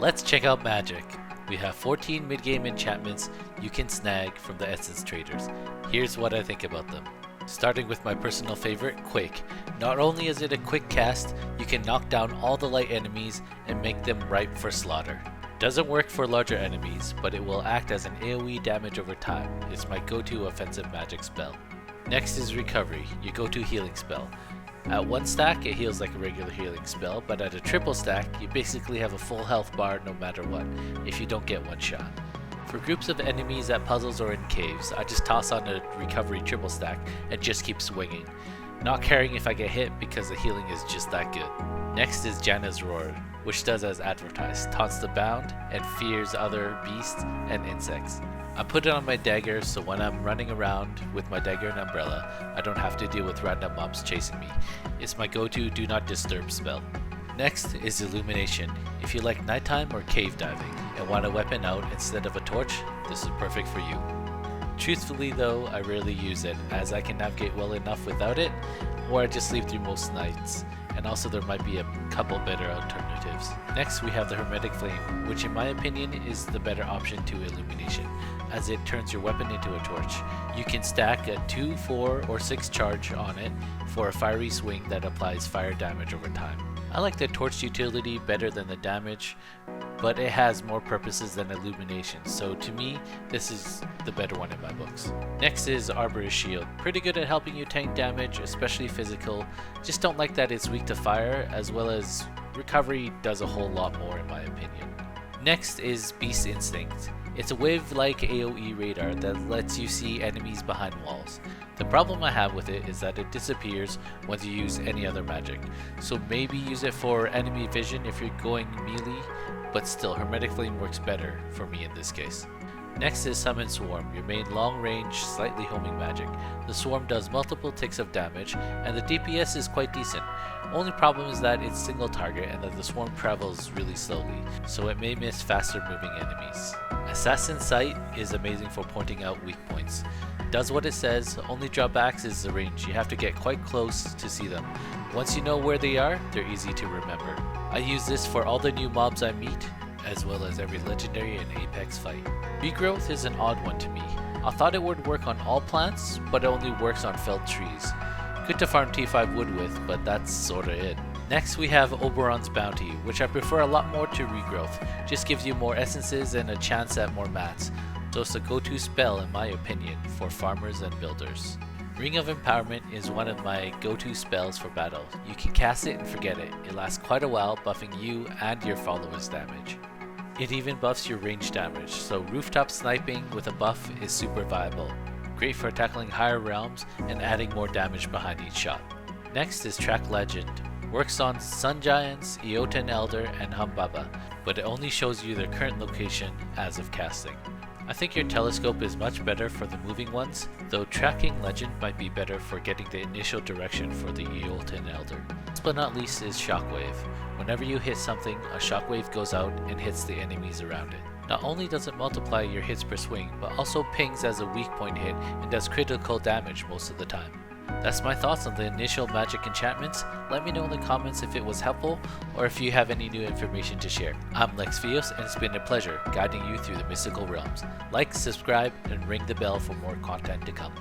Let's check out magic. We have 14 mid-game enchantments you can snag from the essence traders. Here's what I think about them. Starting with my personal favorite, Quake. Not only is it a quick cast, you can knock down all the light enemies and make them ripe for slaughter. Doesn't work for larger enemies, but it will act as an AoE damage over time. It's my go-to offensive magic spell. Next is Recovery, your go-to healing spell. At 1 stack, it heals like a regular healing spell, but at a triple stack, you basically have a full health bar no matter what, if you don't get one shot. For groups of enemies at puzzles or in caves, I just toss on a Recovery triple stack and just keep swinging, not caring if I get hit because the healing is just that good. Next is Jannas Roar, which does as advertised, taunts the bound and fears other beasts and insects. I put it on my dagger so when I'm running around with my dagger and umbrella, I don't have to deal with random mobs chasing me. It's my go-to do not disturb spell. Next is Illumination. If you like nighttime or cave diving and want a weapon out instead of a torch, this is perfect for you. Truthfully though, I rarely use it as I can navigate well enough without it, or I just sleep through most nights, and also there might be a couple better alternatives. Next we have the Hermetic Flame, which in my opinion is the better option to Illumination, as it turns your weapon into a torch. You can stack a 2, 4, or 6 charge on it for a fiery swing that applies fire damage over time. I like the torch utility better than the damage, but it has more purposes than Illumination, so to me, this is the better one in my books. Next is Arbor Shield. Pretty good at helping you tank damage, especially physical. Just don't like that it's weak to fire, as well as Recovery does a whole lot more in my opinion. Next is Beast Instinct. It's a wave-like AoE radar that lets you see enemies behind walls. The problem I have with it is that it disappears once you use any other magic, so maybe use it for enemy vision if you're going melee, but still Hermetic Flame works better for me in this case. Next is Summon Swarm, your main long-range, slightly homing magic. The Swarm does multiple ticks of damage, and the DPS is quite decent. Only problem is that it's single target and that the Swarm travels really slowly, so it may miss faster moving enemies. Assassin Sight is amazing for pointing out weak points. Does what it says, only drawbacks is the range. You have to get quite close to see them. Once you know where they are, they're easy to remember. I use this for all the new mobs I meet, as well as every legendary and apex fight. Regrowth is an odd one to me. I thought it would work on all plants, but it only works on felled trees. Good to farm T5 wood with, but that's sorta it. Next we have Oberons Bounty, which I prefer a lot more to Regrowth. Just gives you more essences and a chance at more mats, so it's a go-to spell in my opinion for farmers and builders. Ring of Empowerment is one of my go-to spells for battle. You can cast it and forget it. It lasts quite a while, buffing you and your followers' damage. It even buffs your range damage, so rooftop sniping with a buff is super viable. Great for tackling higher realms and adding more damage behind each shot. Next is Track Legend. Works on Sun Giants, Eoten Elder, and Humbaba, but it only shows you their current location as of casting. I think your telescope is much better for the moving ones, though Tracking Legend might be better for getting the initial direction for the Eoten Elder. Last but not least is Shockwave. Whenever you hit something, a shockwave goes out and hits the enemies around it. Not only does it multiply your hits per swing, but also pings as a weak point hit and does critical damage most of the time. That's my thoughts on the initial magic enchantments. Let me know in the comments if it was helpful or if you have any new information to share. I'm LexFios and it's been a pleasure guiding you through the mystical realms. Like, subscribe, and ring the bell for more content to come.